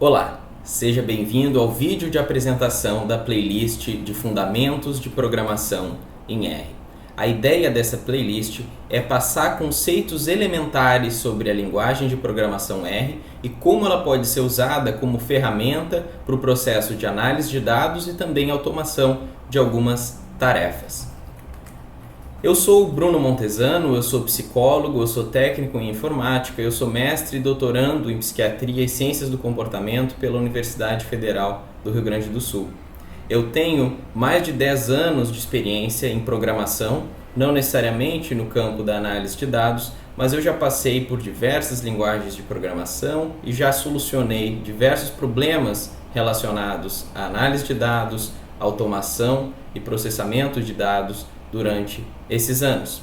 Olá, seja bem-vindo ao vídeo de apresentação da playlist de Fundamentos de Programação em R. A ideia dessa playlist é passar conceitos elementares sobre a linguagem de programação R e como ela pode ser usada como ferramenta para o processo de análise de dados e também automação de algumas tarefas. Eu sou o Bruno Montesano, eu sou psicólogo, eu sou técnico em informática, eu sou mestre e doutorando em psiquiatria e ciências do comportamento pela Universidade Federal do Rio Grande do Sul. Eu tenho mais de 10 anos de experiência em programação, não necessariamente no campo da análise de dados, mas eu já passei por diversas linguagens de programação e já solucionei diversos problemas relacionados à análise de dados, automação e processamento de dados durante esses anos.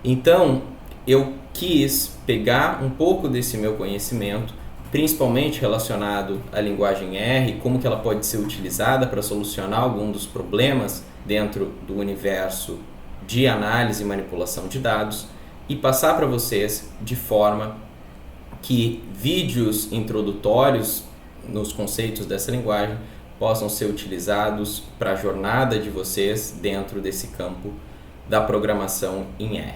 Então, eu quis pegar um pouco desse meu conhecimento, principalmente relacionado à linguagem R, como que ela pode ser utilizada para solucionar algum dos problemas dentro do universo de análise e manipulação de dados, e passar para vocês de forma que vídeos introdutórios nos conceitos dessa linguagem possam ser utilizados para a jornada de vocês dentro desse campo da programação em R.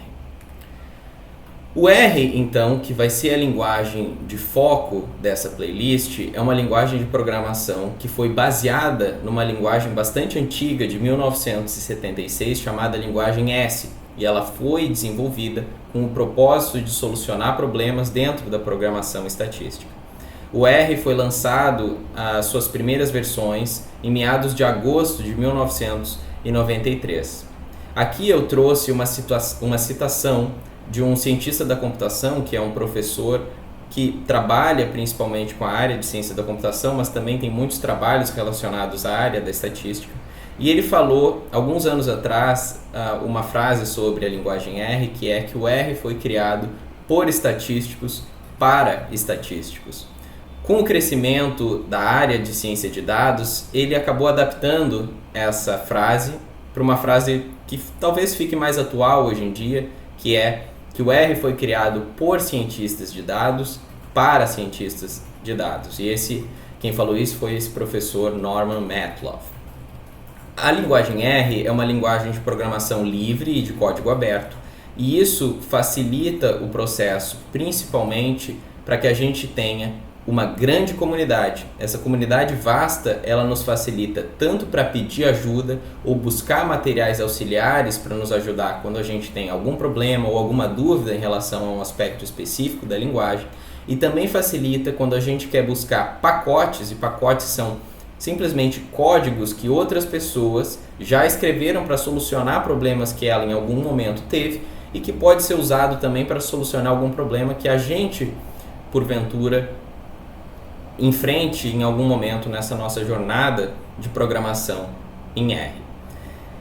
O R, então, que vai ser a linguagem de foco dessa playlist, é uma linguagem de programação que foi baseada numa linguagem bastante antiga de 1976 chamada linguagem S, e ela foi desenvolvida com o propósito de solucionar problemas dentro da programação estatística. O R foi lançado as suas primeiras versões em meados de agosto de 1993. Aqui eu trouxe uma citação de um cientista da computação, que é um professor que trabalha principalmente com a área de ciência da computação, mas também tem muitos trabalhos relacionados à área da estatística. E ele falou, alguns anos atrás, uma frase sobre a linguagem R, que é que o R foi criado por estatísticos para estatísticos. Com o crescimento da área de ciência de dados, ele acabou adaptando essa frase para uma frase que talvez fique mais atual hoje em dia, que é que o R foi criado por cientistas de dados para cientistas de dados. E quem falou isso foi esse professor Norman Matloff. A linguagem R é uma linguagem de programação livre e de código aberto, e isso facilita o processo, principalmente para que a gente tenha uma grande comunidade. Essa comunidade vasta, ela nos facilita tanto para pedir ajuda ou buscar materiais auxiliares para nos ajudar quando a gente tem algum problema ou alguma dúvida em relação a um aspecto específico da linguagem, e também facilita quando a gente quer buscar pacotes, e pacotes são simplesmente códigos que outras pessoas já escreveram para solucionar problemas que ela em algum momento teve e que pode ser usado também para solucionar algum problema que a gente, porventura, enfrente em algum momento nessa nossa jornada de programação em R.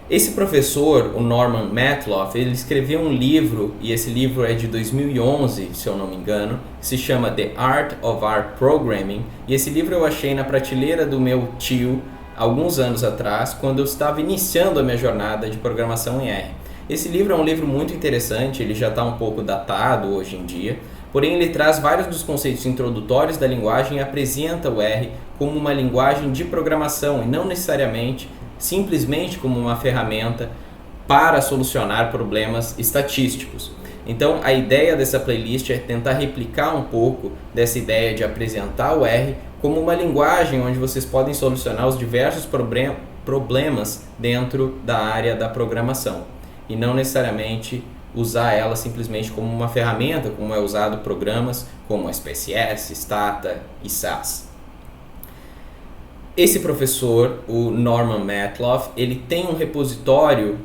Esse professor, o Norman Matloff, ele escreveu um livro, e esse livro é de 2011, se eu não me engano, que se chama The Art of R Programming, e esse livro eu achei na prateleira do meu tio alguns anos atrás, quando eu estava iniciando a minha jornada de programação em R. Esse livro é um livro muito interessante, ele já está um pouco datado hoje em dia, porém ele traz vários dos conceitos introdutórios da linguagem e apresenta o R como uma linguagem de programação e não necessariamente simplesmente como uma ferramenta para solucionar problemas estatísticos. Então a ideia dessa playlist é tentar replicar um pouco dessa ideia de apresentar o R como uma linguagem onde vocês podem solucionar os diversos problemas dentro da área da programação e não necessariamente usar ela simplesmente como uma ferramenta, como é usado programas como SPSS, Stata e SAS. Esse professor, o Norman Matloff, ele tem um repositório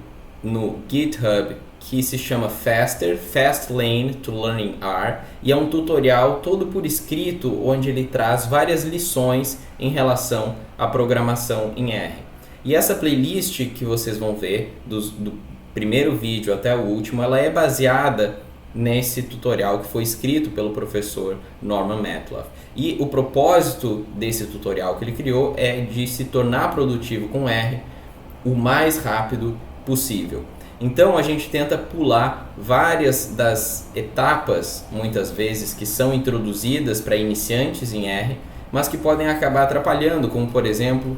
no GitHub que se chama Fastlane to Learning R, e é um tutorial todo por escrito onde ele traz várias lições em relação à programação em R. E essa playlist que vocês vão ver do primeiro vídeo até o último, ela é baseada nesse tutorial que foi escrito pelo professor Norman Matloff. E o propósito desse tutorial que ele criou é de se tornar produtivo com R o mais rápido possível. Então a gente tenta pular várias das etapas, muitas vezes, que são introduzidas para iniciantes em R, mas que podem acabar atrapalhando, como por exemplo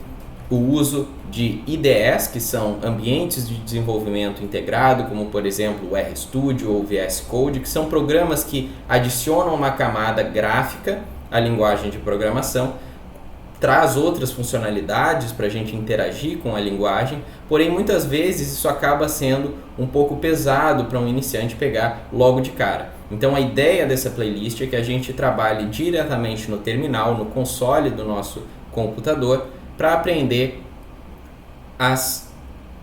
o uso de IDEs, que são ambientes de desenvolvimento integrado, como por exemplo o RStudio ou o VS Code, que são programas que adicionam uma camada gráfica à linguagem de programação, traz outras funcionalidades para a gente interagir com a linguagem, porém muitas vezes isso acaba sendo um pouco pesado para um iniciante pegar logo de cara. Então a ideia dessa playlist é que a gente trabalhe diretamente no terminal, no console do nosso computador, para aprender as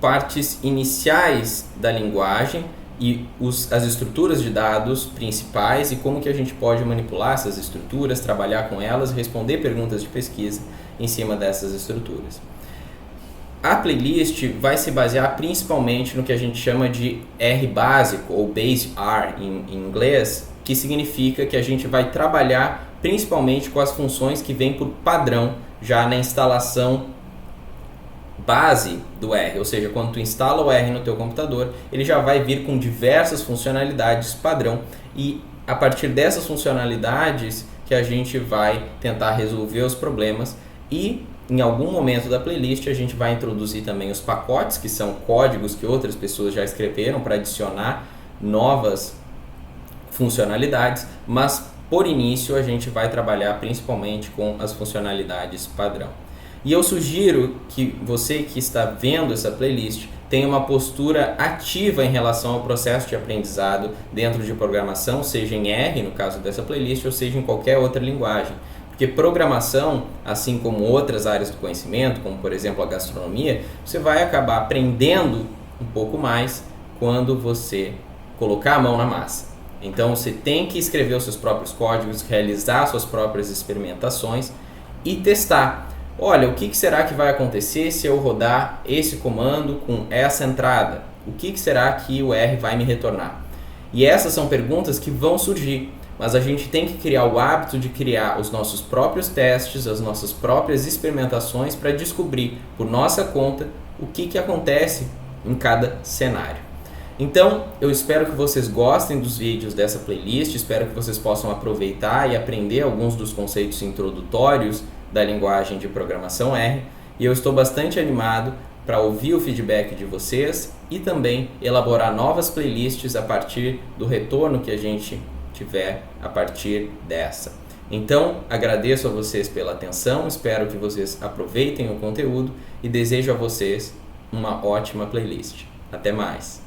partes iniciais da linguagem e as estruturas de dados principais e como que a gente pode manipular essas estruturas, trabalhar com elas, responder perguntas de pesquisa em cima dessas estruturas. A playlist vai se basear principalmente no que a gente chama de R básico ou Base R em inglês, que significa que a gente vai trabalhar principalmente com as funções que vêm por padrão já na instalação base do R, ou seja, quando tu instala o R no teu computador, ele já vai vir com diversas funcionalidades padrão e a partir dessas funcionalidades que a gente vai tentar resolver os problemas e em algum momento da playlist a gente vai introduzir também os pacotes, que são códigos que outras pessoas já escreveram para adicionar novas funcionalidades, mas por início a gente vai trabalhar principalmente com as funcionalidades padrão. E eu sugiro que você que está vendo essa playlist tenha uma postura ativa em relação ao processo de aprendizado dentro de programação, seja em R, no caso dessa playlist, ou seja em qualquer outra linguagem. Porque programação, assim como outras áreas do conhecimento, como por exemplo a gastronomia, você vai acabar aprendendo um pouco mais quando você colocar a mão na massa. Então você tem que escrever os seus próprios códigos, realizar suas próprias experimentações e testar. Olha, o que será que vai acontecer se eu rodar esse comando com essa entrada? O que será que o R vai me retornar? E essas são perguntas que vão surgir, mas a gente tem que criar o hábito de criar os nossos próprios testes, as nossas próprias experimentações para descobrir por nossa conta o que acontece em cada cenário. Então, eu espero que vocês gostem dos vídeos dessa playlist, espero que vocês possam aproveitar e aprender alguns dos conceitos introdutórios da linguagem de programação R, e eu estou bastante animado para ouvir o feedback de vocês e também elaborar novas playlists a partir do retorno que a gente tiver a partir dessa. Então, agradeço a vocês pela atenção, espero que vocês aproveitem o conteúdo e desejo a vocês uma ótima playlist. Até mais!